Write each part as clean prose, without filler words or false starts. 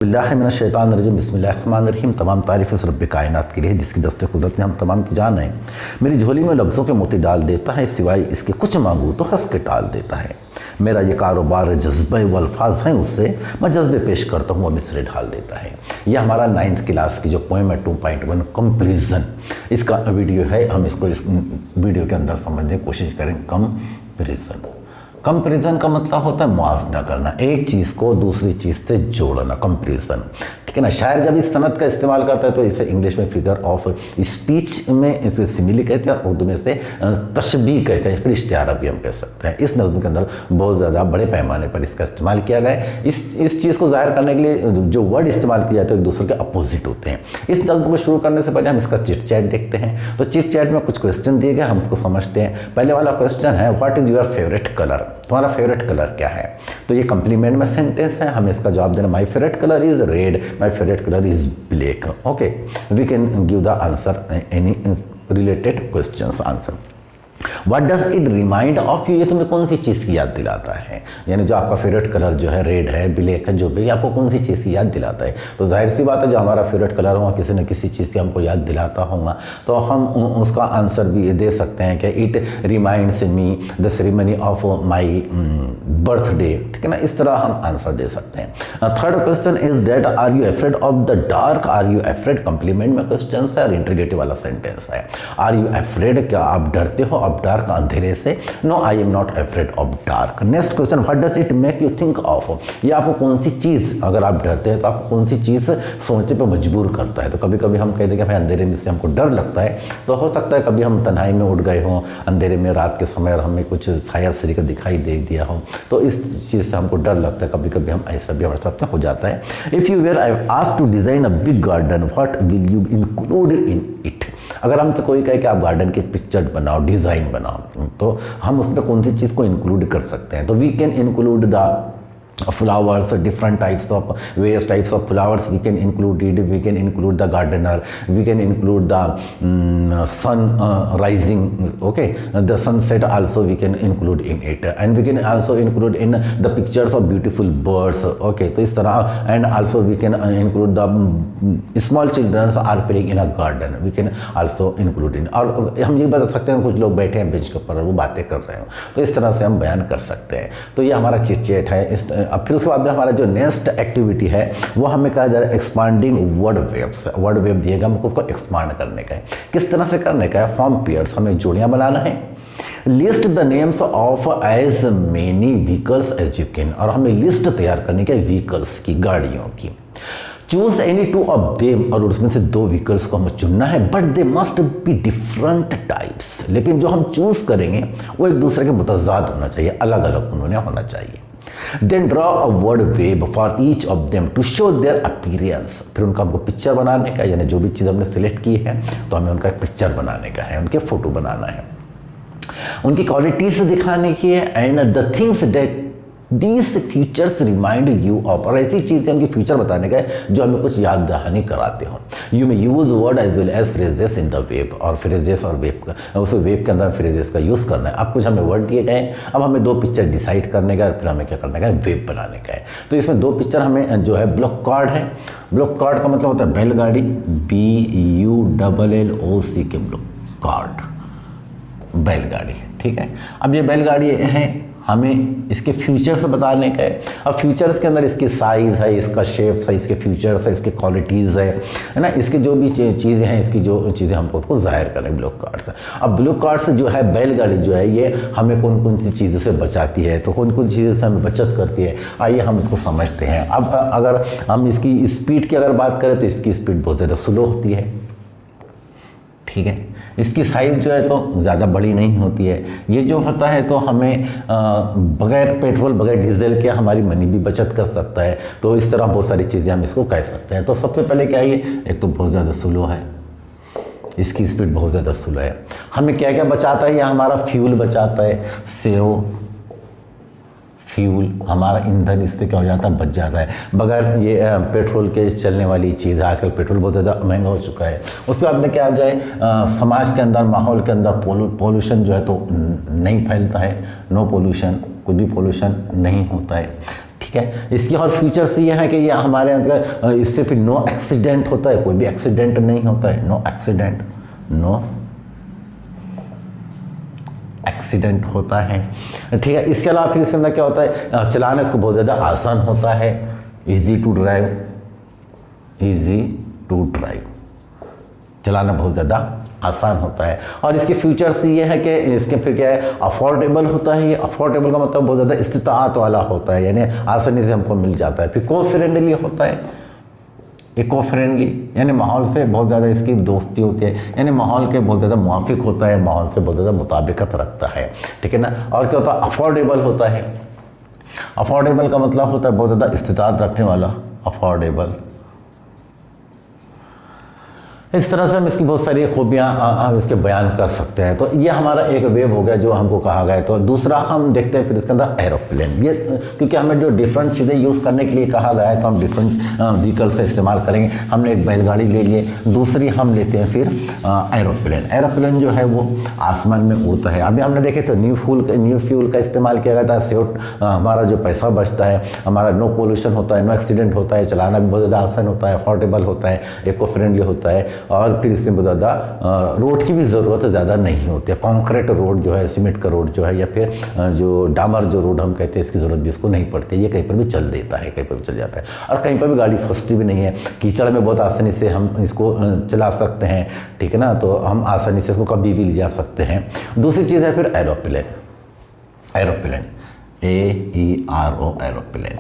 बिस्मिल्लाहिर्रहमानिर्रहीम बिस्मिल्लाहिर्रहमानिर्रहीम। तमाम तारीफ़ उस रब्बे कायनात के लिए जिसकी दस्ते कुदरत ने हम तमाम की जान है। मेरी झोली में लफ्ज़ों के मोती डाल देता है, सिवाय इसके कुछ मांगू तो हंस के टाल देता है। मेरा ये कारोबार जज्बे व अल्फाज हैं, उससे मैं जज्बे पेश करता हूँ, वो मिसरे ढाल देता है। यह हमारा 9th क्लास की जो पोएम है 2.1 कंपैरिजन, इसका वीडियो है। हम इसको इस वीडियो के अंदर समझने की कोशिश करें। कंपैरिजन का मतलब होता है मुआवजा करना, एक चीज़ को दूसरी चीज़ से जोड़ना, कंपैरिजन, ठीक है ना। शायर जब इस सनत का इस्तेमाल करता है तो इसे इंग्लिश में फिगर ऑफ स्पीच में इसे सिमिली कहते हैं और उर्दू में से तशबीह कहते हैं, फिर इश्तिआरा भी हम कह सकते हैं। इस नज़्म के अंदर बहुत ज़्यादा बड़े पैमाने पर इसका इस्तेमाल किया गया है। इस चीज़ को ज़ाहिर करने के लिए जो वर्ड इस्तेमाल किए जाते हैं एक दूसरे के अपोजिट होते हैं। इस नज़्म को शुरू करने से पहले हम इसका चिट चैट देखते हैं। तो चिट चैट में कुछ क्वेश्चन दिए गए, हम उसको समझते हैं। पहले वाला क्वेश्चन है, what is your favourite colour, तुम्हारा फेवरेट कलर क्या है। तो ये कंप्लीमेंट में सेंटेंस है, हमें इसका जवाब देना, my favourite colour is red, my favourite colour is black. Okay, we can give the answer any related questions answer. What does it remind of you, ये तुम्हें कौन सी चीज़ की याद दिलाता है, यानी जो आपका फेवरेट कलर जो है रेड है, ब्लैक है, जो भी आपको कौन सी चीज़ की याद दिलाता है। तो जाहिर सी बात है जो हमारा फेवरेट कलर होगा किसी न किसी चीज़ की हमको याद दिलाता होगा, तो हम उसका आंसर भी दे सकते हैं कि it reminds me the ceremony of my birthday, ठीक है ना। इस तरह हम आंसर दे सकते हैं। Third question is that are you afraid of the dark, are you afraid complement में क्वेश्चन है और इंटरोगेटिव वाला सेंटेंस है। आर यू अफ्रेड, क्या आप डरते हो ऑफ डार्क, अंधेरे से। No, I am not afraid of dark. Next question, what does it make you think of, ये आपको कौन सी चीज़, अगर आप डरते हैं तो आपको कौन सी चीज़ सोचने पर मजबूर करता है। तो कभी कभी हम कहते हैं कि भाई अंधेरे में से हमको डर लगता है, तो हो सकता है कभी हम तन्हाई में उठ गए हों अंधेरे में रात के समय और हमें कुछ साया सरी का दिखाई दे दिया हो, तो इस चीज़ से हमको डर लगता है। कभी कभी हम ऐसा भी हमारे साथ हो जाता है। If you were I asked to design a big garden, what will you include in it. अगर हमसे कोई कहे कि आप गार्डन की पिक्चर बनाओ, डिज़ाइन बनाओ, तो हम उसमें कौन सी चीज़ को इंक्लूड कर सकते हैं। तो we can include the flowers, different types of various types of flowers we can include it. We can include the gardener, we can include the sun rising, okay, the sunset also we can include in it, and we can also include in the pictures of beautiful birds, okay। तो इस तरह, and also we can include the small children are playing in a garden, we can also include in। और हम ये बता सकते हैं कुछ लोग बैठे हैं बेंच के ऊपर वो बातें कर रहे हो, तो इस तरह से हम बयान कर सकते हैं। तो ये हमारा चिट चैट है। अब फिर उसके बाद में हमारा जो नेक्स्ट एक्टिविटी है वो हमें कहा जा रहा है expanding word waves. Word wave दिएगा, हमको उसको एक्सपांड करने का है। किस तरह से करने का है, फॉर्म पेयर्स, हमें जोड़ियां बनाना है। List the names of as many vehicles as you can, और हमें लिस्ट तैयार करने की व्हीकल्स की, गाड़ियों की। Choose any two of them, और उसमें से दो व्हीकल्स को हमें चुनना है, but they must be different types, लेकिन जो हम चूज करेंगे वो एक दूसरे के मुतजाद होना चाहिए, अलग अलग उन्होंने होना चाहिए। Then draw a word wave for each of them to show their appearance। फिर उनका हमको पिक्चर बनाने का, यानी जो भी चीज़ हमने सिलेक्ट की है तो हमें उनका एक पिक्चर बनाने का है, उनके फोटो बनाना है, उनकी क्वालिटीज दिखाने की है। And the things that these features remind you of, और ऐसी चीज़ें उनकी फ्यूचर बताने का है जो हमें कुछ याद दहानी कराते हो। You may use word as well as phrases in the web, और फ्रेजेस और वेब का, उस वेब के अंदर फ्रेजेस का यूज़ करना है। अब कुछ हमें वर्ड दिए गए, अब हमें दो पिक्चर डिसाइड करने का है, फिर हमें क्या करने का है, वेब बनाने का है। तो इसमें दो पिक्चर हमें जो है ब्लॉक कार्ड है। ब्लॉक कार्ड का मतलब होता है बैलगाड़ी, BULLOC के ब्लॉक कार्ड, बैलगाड़ी, ठीक है। अब ये बैलगाड़ी है, हमें इसके फीचर्स बताने का है। अब फीचर्स के अंदर इसकी साइज़ है, इसका शेप्स है, इसके फीचर्स है, इसके क्वालिटीज़ है ना, इसके जो भी चीज़ें हैं, इसकी जो चीज़ें हमको उसको जाहिर करें ब्लॉक कार्ड से। अब ब्लॉक कार्ड से जो है बैलगाड़ी जो है ये हमें कौन कौन सी चीज़ों से बचाती है, तो कौन कौन सी चीज़ों से हमें बचत करती है, आइए हम इसको समझते हैं। अब अगर हम इसकी स्पीड की अगर बात करें तो इसकी स्पीड बहुत ज़्यादा स्लो होती है, ठीक है। इसकी साइज़ जो है तो ज़्यादा बड़ी नहीं होती है। ये जो होता है तो हमें बगैर पेट्रोल बगैर डीजल के हमारी मनी भी बचत कर सकता है। तो इस तरह बहुत सारी चीज़ें हम इसको कह सकते हैं। तो सबसे पहले क्या है, एक तो बहुत ज़्यादा स्लो है, इसकी स्पीड बहुत ज़्यादा स्लो है। हमें क्या क्या बचाता है, यह हमारा फ्यूल बचाता है, फ्यूल हमारा ईंधन इससे क्या हो जाता है, बच जाता है। बगैर ये पेट्रोल के चलने वाली चीज़ है, आजकल पेट्रोल बहुत ज़्यादा महंगा हो चुका है। उसके बाद में क्या आ जाए, समाज के अंदर, माहौल के अंदर पोल्यूशन जो है तो नहीं फैलता है, नो पोल्यूशन, कोई भी पोल्यूशन नहीं होता है, ठीक है। इसकी और फीचर्स ये है कि ये हमारे अंदर इससे फिर नो एक्सीडेंट होता है, कोई भी एक्सीडेंट नहीं होता है, नो एक्सीडेंट, नो एक्सीडेंट होता है, ठीक है। इसके अलावा फिर इसके अंदर क्या होता है, चलाना इसको बहुत ज़्यादा आसान होता है, easy to drive, easy to drive, चलाना बहुत ज़्यादा आसान होता है। और इसके फीचर्स ये है कि इसके फिर क्या है, अफोर्डेबल होता है। ये अफोर्डेबल का मतलब बहुत ज़्यादा इस्तिताअत वाला होता है, यानी आसानी से हमको मिल जाता है। फिर को फ्रेंडली होता है, इको फ्रेंडली, यानी माहौल से बहुत ज़्यादा इसकी दोस्ती होती है, यानी माहौल के बहुत ज़्यादा मुआफिक होता है, माहौल से बहुत ज़्यादा मुताबिकत रखता है, ठीक है ना। और क्या होता है, अफोर्डेबल होता है। अफोर्डेबल का मतलब होता है बहुत ज़्यादा इस्तिताअत रखने वाला, अफोर्डेबल। इस तरह से हम इसकी बहुत सारी खूबियाँ हम इसके बयान कर सकते हैं। तो ये हमारा एक वेब हो गया जो हमको कहा गया। तो दूसरा हम देखते हैं फिर इसके अंदर एरोप्लेन। ये क्योंकि हमें जो डिफरेंट चीज़ें यूज़ करने के लिए कहा गया है तो हम डिफरेंट व्हीकल्स का इस्तेमाल करेंगे। हमने एक बैलगाड़ी ले लिए, दूसरी हम लेते हैं फिर एरोप्लेन। एरोप्लेन जो है वो आसमान में उड़ता है। अभी हमने देखे तो न्यू फ्यूल का इस्तेमाल किया गया था, हमारा जो पैसा बचता है, हमारा नो पोल्यूशन होता है, नो एक्सीडेंट होता है, चलाना भी बहुत ज़्यादा आसान होता है, अफोर्डेबल होता है, इको फ्रेंडली होता है। और फिर इसमें बहुत ज़्यादा रोड की भी ज़रूरत ज़्यादा नहीं होती है। कॉन्क्रीट रोड जो है, सीमेंट का रोड जो है, या फिर जो डामर जो रोड हम कहते हैं, इसकी ज़रूरत भी इसको नहीं पड़ती है। ये कहीं पर भी चल देता है, कहीं पर भी चल जाता है, और कहीं पर भी गाड़ी फंसती भी नहीं है। कीचड़ में बहुत आसानी से हम इसको चला सकते हैं, ठीक है ना। तो हम आसानी से इसको कभी भी ले जा सकते हैं। दूसरी चीज़ है फिर एरोप्लेन। Aeroplane, AERO, aeroplane.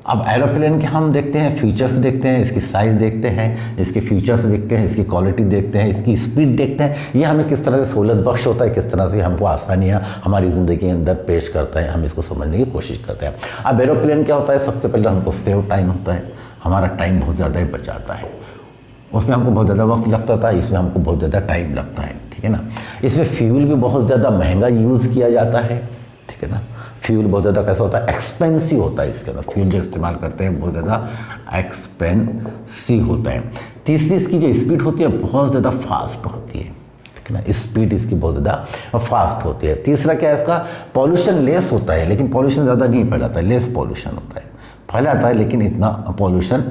अब एरोप्लेन के हम देखते हैं फीचर्स, देखते हैं इसकी साइज़, देखते हैं इसके फीचर्स, देखते हैं इसकी क्वालिटी, देखते हैं इसकी स्पीड, देखते हैं ये हमें किस तरह से सहूलत बख्श होता है, किस तरह से हमको आसानियाँ हमारी ज़िंदगी के अंदर पेश करता है, हम इसको समझने की कोशिश करते हैं। अब एरोप्लेन क्या होता है, सबसे पहले हमको सेव टाइम होता है, हमारा टाइम बहुत ज़्यादा ही बचाता है। उसमें हमको बहुत ज़्यादा वक्त लगता था, इसमें हमको बहुत ज़्यादा टाइम लगता है, ठीक है ना। इसमें फ्यूल भी बहुत ज़्यादा महंगा यूज़ किया जाता है, ठीक है ना। फ्यूल बहुत ज़्यादा कैसा होता है, एक्सपेंसिव होता है। इसके अंदर फ्यूल जो इस्तेमाल करते हैं बहुत ज़्यादा एक्सपेंसिव होता है। तीसरी इसकी जो स्पीड होती है बहुत ज़्यादा फास्ट होती है, ठीक है ना। स्पीड इसकी बहुत ज़्यादा फास्ट होती है। तीसरा क्या है, इसका पॉल्यूशन लेस होता है, लेकिन पॉल्यूशन ज़्यादा नहीं फैलाता है, लेस पॉल्यूशन होता है, फैलाता है लेकिन इतना पॉल्यूशन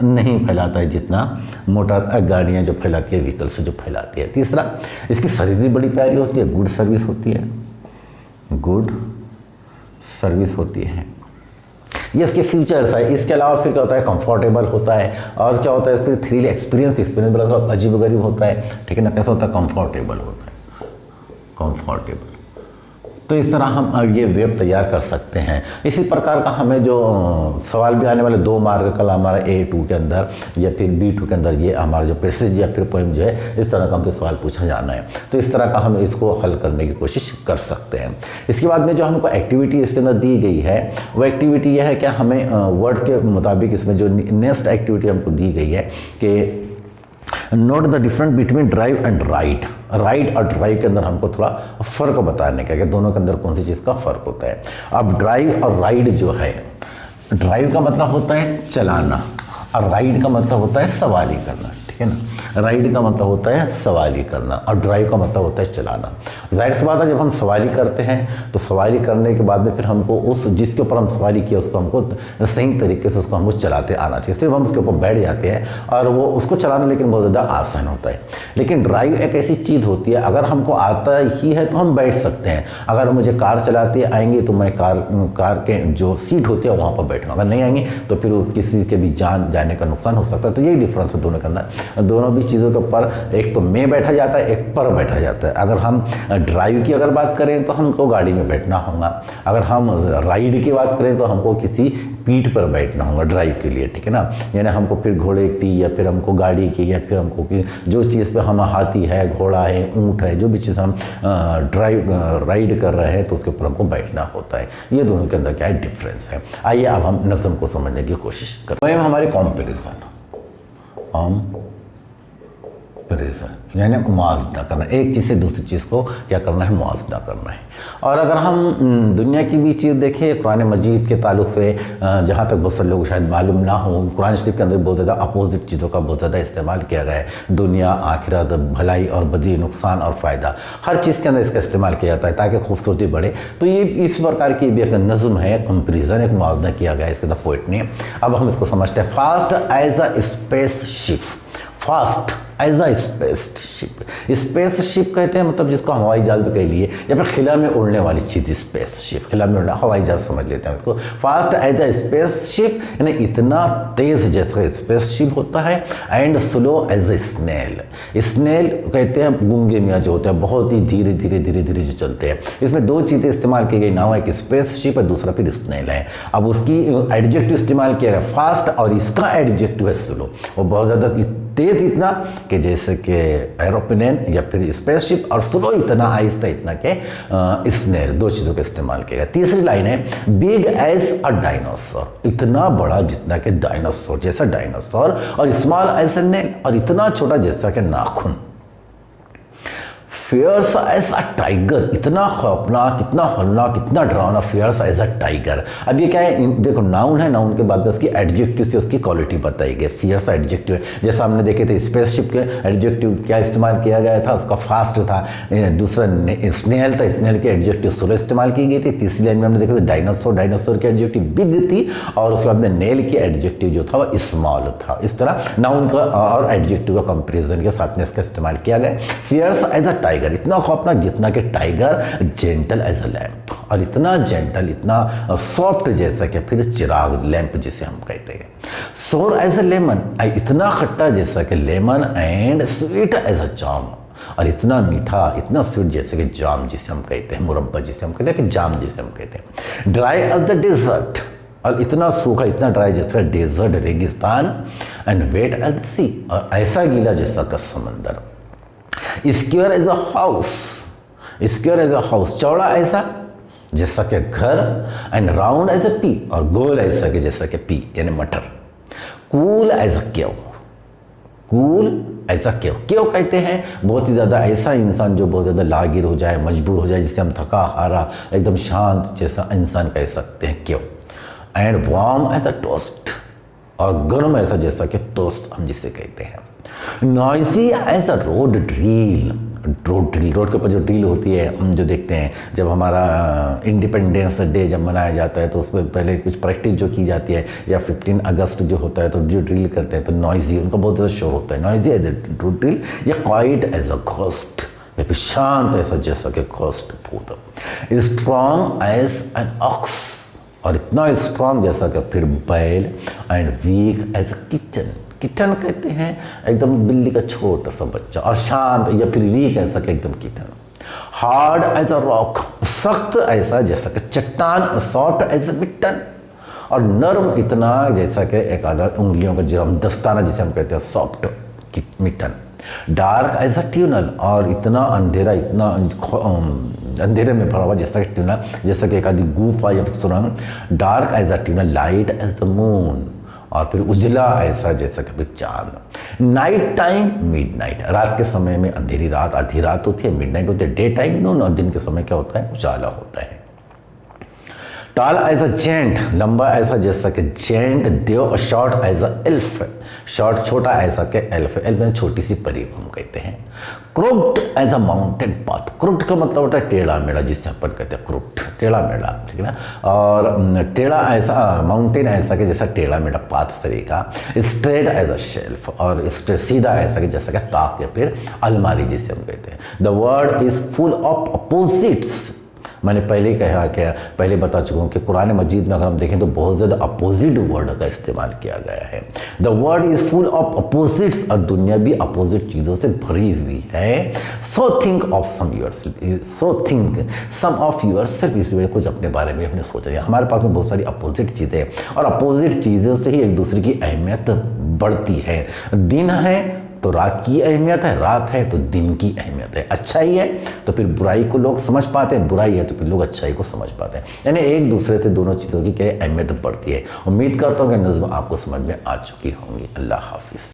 नहीं फैलाता है जितना मोटर गाड़ियाँ जो फैलाती है, व्हीकल से जो फैलाती है। तीसरा, इसकी सर्विस भी बड़ी प्यारी होती है, गुड सर्विस होती है, गुड सर्विस होती है। ये इसके फीचर्स है। इसके अलावा फिर क्या होता है, कंफर्टेबल होता है। और क्या होता है, इसमें थ्रिल एक्सपीरियंस बड़ा अजीबोगरीब होता है, ठीक है ना। कैसा होता है, कंफर्टेबल होता है, कंफर्टेबल। तो इस तरह हम ये वेब तैयार कर सकते हैं। इसी प्रकार का हमें जो सवाल भी आने वाले 2 मार्क कल हमारा A2 के अंदर या फिर B2 के अंदर, ये हमारा जो पैसेज या फिर पोएम जो है, इस तरह का हमसे सवाल पूछा जाना है। तो इस तरह का हम इसको हल करने की कोशिश कर सकते हैं। इसके बाद में जो हमको एक्टिविटी इसके अंदर दी गई है, वो एक्टिविटी यह है कि हमें वर्ड के मुताबिक इसमें जो नेक्स्ट एक्टिविटी हमको दी गई है कि note the difference between drive and ride. Ride और ड्राइव के अंदर हमको थोड़ा फ़र्क बताने का, कि दोनों के अंदर कौन सी चीज़ का फ़र्क होता है। अब ड्राइव और राइड जो है, ड्राइव का मतलब होता है चलाना, और राइड का मतलब होता है सवारी करना, ठीक है ना। राइड का मतलब होता है सवारी करना, और ड्राइव का मतलब होता है चलाना। जाहिर सी बात है, जब हम सवारी करते हैं तो सवारी करने के बाद में फिर हमको उस जिसके ऊपर हम सवारी किया उसको हमको सही तरीके से उसको हमको चलाते आना चाहिए। सिर्फ हम उसके ऊपर बैठ जाते हैं और वो उसको चलाना लेकिन बहुत ज़्यादा आसान होता है। लेकिन ड्राइव एक ऐसी चीज़ होती है, अगर हमको आता ही है तो हम बैठ सकते हैं। अगर मुझे कार चलाते आएंगे तो मैं कार के जो सीट होती है वहाँ पर बैठूँगा, अगर नहीं आएंगे तो फिर किसी के भी जान जाने का नुकसान हो सकता है। तो यही डिफरेंस है दोनों के अंदर। दोनों भी चीज़ों के ऊपर एक तो में बैठा जाता है, एक पर बैठा जाता है। अगर हम ड्राइव की अगर बात करें तो हमको गाड़ी में बैठना होगा, अगर हम राइड की बात करें तो हमको किसी पीठ पर बैठना होगा ड्राइव के लिए, ठीक है ना। यानी हमको फिर घोड़े की या फिर हमको गाड़ी की या फिर हमको जो चीज़ पे हम हाथी है, घोड़ा है, ऊँट है, जो भी चीज़ हम राइड कर रहे हैं तो उसके ऊपर हमको बैठना होता है। ये दोनों के अंदर क्या है, डिफरेंस है। आइए अब हम नज़म को समझने की कोशिश करते हैं। हमारे कंपैरिजन कंपेरिजन यानी मुआवजा करना, एक चीज़ से दूसरी चीज़ को क्या करना है, मुआवजा करना है। और अगर हम दुनिया की भी चीज़ देखें कुरान मजीद के ताल्लुक से, जहाँ तक बहुत सारे लोग शायद मालूम ना हो, कुरान शरीफ के अंदर बहुत ज़्यादा अपोजिट चीज़ों का बहुत ज़्यादा इस्तेमाल किया गया है। दुनिया, आखिरत, भलाई और बदी, नुकसान और फ़ायदा, हर चीज़ के अंदर इसका इस्तेमाल किया जाता है ताकि खूबसूरती बढ़े। तो ये इस प्रकार की भी एक नज़म है, कंपेरिजन, एक मुआवजा किया गया है इसके अंदर पोइट ने। अब हम इसको समझते हैं। Fast as a space ship, fast as a spaceship, spaceship कहते हैं मतलब जिसको हवाई जहाज भी कह लिए, या फिर खिला में उड़ने वाली चीज़, स्पेसशिप, खिला में उड़ना, हवाई जहाज समझ लेते हैं इसको। फास्ट एज अ स्पेसशिप यानी इतना तेज़ जैसा स्पेसशिप होता है, and slow as a snail, snail कहते हैं गूंगे मियाँ जो होते हैं, बहुत ही धीरे धीरे धीरे धीरे जो चलते हैं। इसमें दो चीज़ें इस्तेमाल की गई, नाम है कि स्पेसशिप और दूसरा फिर स्नेल है। अब उसकी एडजेक्टिव इस्तेमाल किया गया फास्ट, और इसका एडजेक्टिव है स्लो। वो बहुत ज़्यादा तेज इतना कि जैसे कि एरोप्लेन या फिर स्पेसशिप, और स्लो इतना, आहिस्ता इतना कि स्नेल। दो चीज़ों का इस्तेमाल किया गया। तीसरी लाइन है बिग एज अ डायनासोर, इतना बड़ा जितना कि डायनासोर जैसा डायनासोर, और स्मॉल एज ए नेल, और इतना छोटा जैसा कि नाखून। फियर्स एज अ टाइगर, इतना खौफनाक, कितना हौलनाक, कितना डरावना, फियर्स एज अ टाइगर। अब ये क्या है, देखो नाउन है, नाउन के बाद उसकी एडजेक्टिव से उसकी क्वालिटी बताई गई। फियर्स एडजेक्टिव है, जैसा हमने देखे थे स्पेसशिप के एडजेक्टिव क्या इस्तेमाल किया गया था, उसका फास्ट था। दूसरा स्नेल था, स्नेल के एडजेक्टिव स्लो इस्तेमाल की गई थी। तीसरी लाइन में हमने देखा था डायनासोर, डायनासोर की एडजेक्टिव बिग थी, और उसके बाद में नेल की एडजेक्टिव जो था वह स्मॉल था। इस तरह नाउन का और एडजेक्टिव का कंपेरिजन के साथ में इसका इस्तेमाल किया गया। फियर्स एज अ टाइगर, इतना खौफनाक जितना कि tiger, gentle as a lamb, और इतना जेंटल, इतना सॉफ्ट जैसा कि फिर चिराग, लैंप जिसे हम कहते हैं। सोर एज अ लेमन, इतना खट्टा जैसा कि lemon, and sweet as a jam, और इतना मीठा, इतना स्वीट जैसे कि जाम जिसे हम कहते हैं, मुरब्बा जिसे हम कहते हैं, फिर जाम जिसे हम कहते हैं। ड्राई एज द डेजर्ट, और इतना सूखा, इतना ड्राई जैसा डेजर्ट, रेगिस्तान, and wet as the sea, और ऐसा गीला जैसा का समंदर। Square as a house, square as a house, चौड़ा ऐसा जैसा कि घर, and round as a pea, और गोल ऐसा कि जैसा कि पी यानी मटर। Cool as a cave, cool as a cave, cave कहते हैं बहुत ही ज़्यादा ऐसा इंसान जो बहुत ज़्यादा लागिर हो जाए, मजबूर हो जाए, जिससे हम थका हारा, एकदम शांत जैसा इंसान कह सकते हैं, cave. And warm as a toast, और गर्म ऐसा जैसा कि टोस्ट हम जिसे कहते हैं। Noisy as a road drill, road के ऊपर जो ड्रिल होती है, हम जो देखते हैं जब हमारा इंडिपेंडेंस डे जब मनाया जाता है तो उसमें पहले कुछ प्रैक्टिस जो की जाती है, या 15 अगस्त जो होता है तो जो ड्रिल करते हैं तो नॉइजी, उनका बहुत ज़्यादा शोर होता है। Noisy as a road drill, या क्वाइट एज अ घोस्ट, या फिर शांत ऐसा जैसा कि घोस्ट भूत। स्ट्रॉन्ग एज एन ऑक्स, और इतना स्ट्रॉन्ग जैसा कि फिर बैल, and weak as a kitchen, kitten कहते हैं एकदम बिल्ली का छोटा सा बच्चा, और शांत या फिर वीक ऐसा कि एकदम kitten. Hard as a rock, सख्त ऐसा जैसा कि चट्टान, सॉफ्ट एज अ मिट्टन, और नर्म इतना जैसा कि एक आधा उंगलियों का जो हम दस्ताना जिसे हम कहते हैं, soft mitten. Dark as a tunnel, और इतना अंधेरा, इतना अंधेरे में भरा हुआ जैसा कि ट्यूनल, जैसा कि एक आधी गुफा या सुरंग। Dark as a tunnel, light as the moon, और फिर उजला ऐसा जैसा कि चांद। नाइट टाइम, मिड नाइट, रात के समय में अंधेरी रात, आधी रात होती है, मिड नाइट होती है। डे टाइम नून, और दिन के समय क्या होता है, उजाला होता है। टॉल एज अ जेंट, लंबा ऐसा जैसा कि जेंट देव। Short as a elf, short छोटा ऐसा कि एल्फ, एल्फ में छोटी सी परी हम कहते हैं। Crooked as a mountain path, crooked का मतलब होता है टेढ़ा मेढ़ा, जिससे अपन कहते हैं क्रुक्ड, टेढ़ा मेढ़ा, ठीक है ना। और टेढ़ा ऐसा, माउंटेन ऐसा कि जैसा टेढ़ा मेढ़ा पाथ तरीका। स्ट्रेट एज अ शेल्फ, और सीधा ऐसा कि जैसा कि ताक या फिर अलमारी जिसे हम कहते हैं। The word is full of opposites, मैंने पहले ही कहा, क्या पहले बता चुका हूँ कि कुरान मजीद में अगर हम देखें तो बहुत ज़्यादा अपोजिट वर्ड का इस्तेमाल किया गया है। The world is full of opposites, और दुनिया भी अपोजिट चीज़ों से भरी हुई है। So think of some yourself, so think some of yourself, इसलिए कुछ अपने बारे में हमने सोचा। हमारे पास में बहुत सारी अपोजिट चीज़ें हैं, और अपोजिट चीज़ों से ही एक दूसरे की अहमियत बढ़ती है। दिन है तो रात की अहमियत है, रात है तो दिन की अहमियत है। अच्छाई है तो फिर बुराई को लोग समझ पाते हैं, बुराई है तो फिर लोग अच्छाई को समझ पाते हैं। यानी एक दूसरे से दोनों चीज़ों की क्या अहमियत बढ़ती है। उम्मीद करता हूँ कि नज़्म आपको समझ में आ चुकी होंगी। अल्लाह हाफिज़।